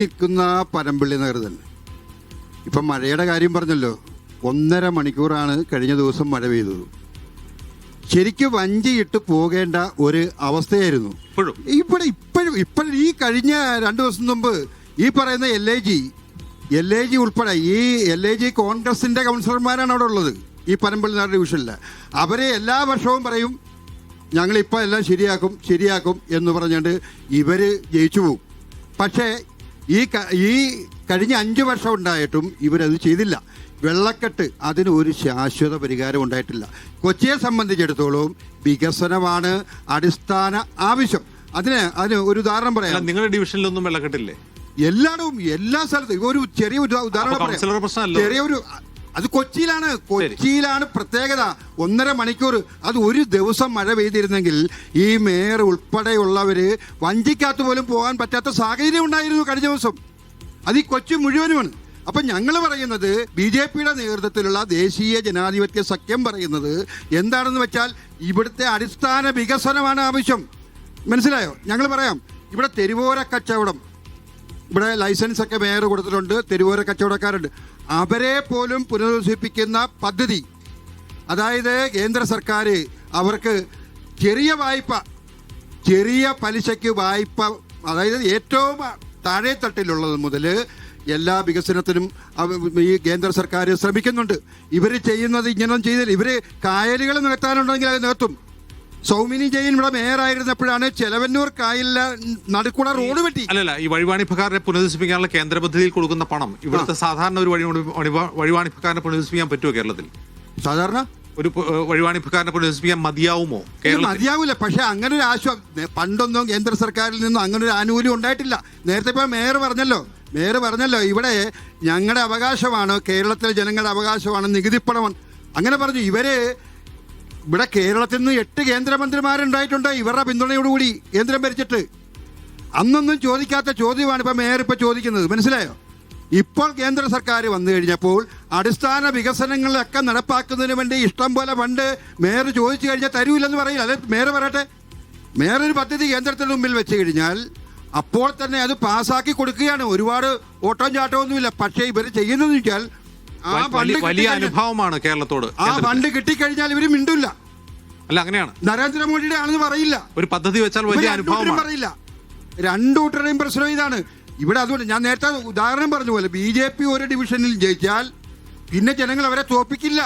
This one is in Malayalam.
നിൽക്കുന്ന പനമ്പള്ളി നഗർ തന്നെ. ഇപ്പം മഴയുടെ കാര്യം പറഞ്ഞല്ലോ, 1.5 മണിക്കൂറാണ് കഴിഞ്ഞ ദിവസം മഴ പെയ്തത്. ശരിക്കും വഞ്ചിയിട്ട് പോകേണ്ട ഒരു അവസ്ഥയായിരുന്നു. ഇപ്പോഴും ഈ കഴിഞ്ഞ 2 ദിവസം മുമ്പ് ഈ പറയുന്ന LIG ഉൾപ്പെടെ ഈ LIG കോൺഗ്രസിന്റെ കൗൺസിലർമാരാണ് അവിടെ ഉള്ളത് ഈ പനമ്പള്ളി നഗർ ഡിവിഷനിൽ. അവരെ എല്ലാ വർഷവും പറയും ഞങ്ങളിപ്പോൾ എല്ലാം ശരിയാക്കും എന്ന് പറഞ്ഞുകൊണ്ട് ഇവർ ജയിച്ചു പോകും. പക്ഷേ ഈ കഴിഞ്ഞ 5 വർഷം ഉണ്ടായിട്ടും ഇവരത് ചെയ്തില്ല. വെള്ളക്കെട്ട് അതിന് ഒരു ശാശ്വത പരിഹാരം ഉണ്ടായിട്ടില്ല. കൊച്ചിയെ സംബന്ധിച്ചിടത്തോളം വികസനമാണ് അടിസ്ഥാന ആവശ്യം. അതിന് ഒരു ഉദാഹരണം പറയാം. നിങ്ങളുടെ ഡിവിഷനിലൊന്നും വെള്ളക്കെട്ടില്ലേ? എല്ലായിടവും എല്ലാ സ്ഥലത്തും ഒരു ചെറിയ ഉദാഹരണം പറയാം. അത് കൊച്ചിയിലാണ് പ്രത്യേകത. 1.5 മണിക്കൂർ, അത് ഒരു ദിവസം മഴ പെയ്തിരുന്നെങ്കിൽ ഈ മേയർ ഉൾപ്പെടെയുള്ളവര് വഞ്ചിക്കകത്ത് പോലും പോകാൻ പറ്റാത്ത സാഹചര്യം ഉണ്ടായിരുന്നു കഴിഞ്ഞ ദിവസം. അത് ഈ കൊച്ചി മുഴുവനുമാണ്. അപ്പം ഞങ്ങൾ പറയുന്നത് BJPയുടെ നേതൃത്വത്തിലുള്ള ദേശീയ ജനാധിപത്യ സഖ്യം പറയുന്നത് എന്താണെന്ന് വെച്ചാൽ ഇവിടുത്തെ അടിസ്ഥാന വികസനമാണ് ആവശ്യം. മനസ്സിലായോ? ഞങ്ങൾ പറയാം, ഇവിടെ തെരുവോര കച്ചവടം, ഇവിടെ ലൈസൻസ് ഒക്കെ മേയർ കൊടുത്തിട്ടുണ്ട്, തെരുവോര കച്ചവടക്കാരുണ്ട്. അവരെ പോലും പുനരുദ്ധരിപ്പിക്കുന്ന പദ്ധതി, അതായത് കേന്ദ്ര സർക്കാർ അവർക്ക് ചെറിയ പലിശയ്ക്ക് വായ്പ, അതായത് ഏറ്റവും താഴെ തട്ടിലുള്ളത് മുതൽ എല്ലാ വികസനത്തിനും ഈ കേന്ദ്ര സർക്കാർ ശ്രമിക്കുന്നുണ്ട്. ഇവർ ചെയ്യുന്നത് ഇങ്ങനൊന്നും ചെയ്തില്ല. ഇവർ കായലുകൾ നികത്താനുണ്ടെങ്കിൽ അത് നികത്തും. സൗമിനി ജെയിൻ ഇവിടെ മേയറായിരുന്നപ്പോഴാണ് ചെലവന്നൂർ കായലിലെ നടുക്കൂടെ റോഡ് വെട്ടി. അല്ലല്ല, ഈ വഴിവാണിഭക്കാരെ പുനരുദ്ധരിപ്പിക്കാനുള്ള കേന്ദ്ര പദ്ധതിയിൽ കൊടുക്കുന്ന പണം ഇവിടുത്തെ സാധാരണ ഒരു വഴിവാണിഭക്കാരനെ പുനരുദ്ധരിപ്പിക്കാൻ പറ്റുമോ കേരളത്തിൽ? സാധാരണ ഒരു വഴിവാണിഭക്കാരനെ പുനരുദ്ധരിപ്പിക്കാൻ മതിയാവുമോ? മതിയാവൂല. പക്ഷെ അങ്ങനെ ഒരു ആശ്വാസം പണ്ടൊന്നും കേന്ദ്ര സർക്കാരിൽ നിന്നും അങ്ങനെ ഒരു ആനുകൂല്യം ഉണ്ടായിട്ടില്ല. നേരത്തെ ഇപ്പോൾ മേയർ പറഞ്ഞല്ലോ ഇവിടെ ഞങ്ങളുടെ അവകാശമാണ്, കേരളത്തിലെ ജനങ്ങളുടെ അവകാശമാണ് നികുതിപ്പണം. അങ്ങനെ പറഞ്ഞു. ഇവിടെ കേരളത്തിൽ നിന്ന് 8 കേന്ദ്രമന്ത്രിമാരുണ്ടായിട്ടുണ്ട് ഇവരുടെ പിന്തുണയോടുകൂടി കേന്ദ്രം ഭരിച്ചിട്ട്. അന്നൊന്നും ചോദിക്കാത്ത ചോദ്യമാണ് ഇപ്പം മേയർ ചോദിക്കുന്നത്. മനസ്സിലായോ? ഇപ്പോൾ കേന്ദ്ര സർക്കാർ വന്നു കഴിഞ്ഞപ്പോൾ അടിസ്ഥാന വികസനങ്ങളൊക്കെ നടപ്പാക്കുന്നതിന് വേണ്ടി ഇഷ്ടം പോലെ ഫണ്ട് മേയർ ചോദിച്ചു കഴിഞ്ഞാൽ തരൂല്ലെന്ന് പറയില്ല. അല്ലെ മേയർ പറയട്ടെ. മേയർ ഒരു പദ്ധതി കേന്ദ്രത്തിന് മുമ്പിൽ വെച്ച് കഴിഞ്ഞാൽ അപ്പോൾ തന്നെ അത് പാസ്സാക്കി കൊടുക്കുകയാണ്. ഒരുപാട് ഓട്ടം ചാട്ടമൊന്നുമില്ല. പക്ഷേ ഇവർ ചെയ്യുന്നതെന്ന് വെച്ചാൽ വലിയ അനുഭവമാണ് കേരളത്തോട്. ആ ഫണ്ട് കിട്ടിക്കഴിഞ്ഞാൽ ഇവര് മിണ്ടില്ല. അല്ല, അങ്ങനെയാണ്. നരേന്ദ്രമോദിയുടെ ആണെന്ന് പറയില്ല. ഒരു പദ്ധതി വെച്ചാൽ വലിയ അനുഭവം പറയില്ല. 2 കൂട്ടരുടെയും പ്രശ്നം ഇതാണ് ഇവിടെ. അതുകൊണ്ട് ഞാൻ നേരത്തെ ഉദാഹരണം പറഞ്ഞ പോലെ BJP ഒരു ഡിവിഷനിൽ ജയിച്ചാൽ പിന്നെ ജനങ്ങൾ അവരെ തോൽപ്പിക്കില്ല.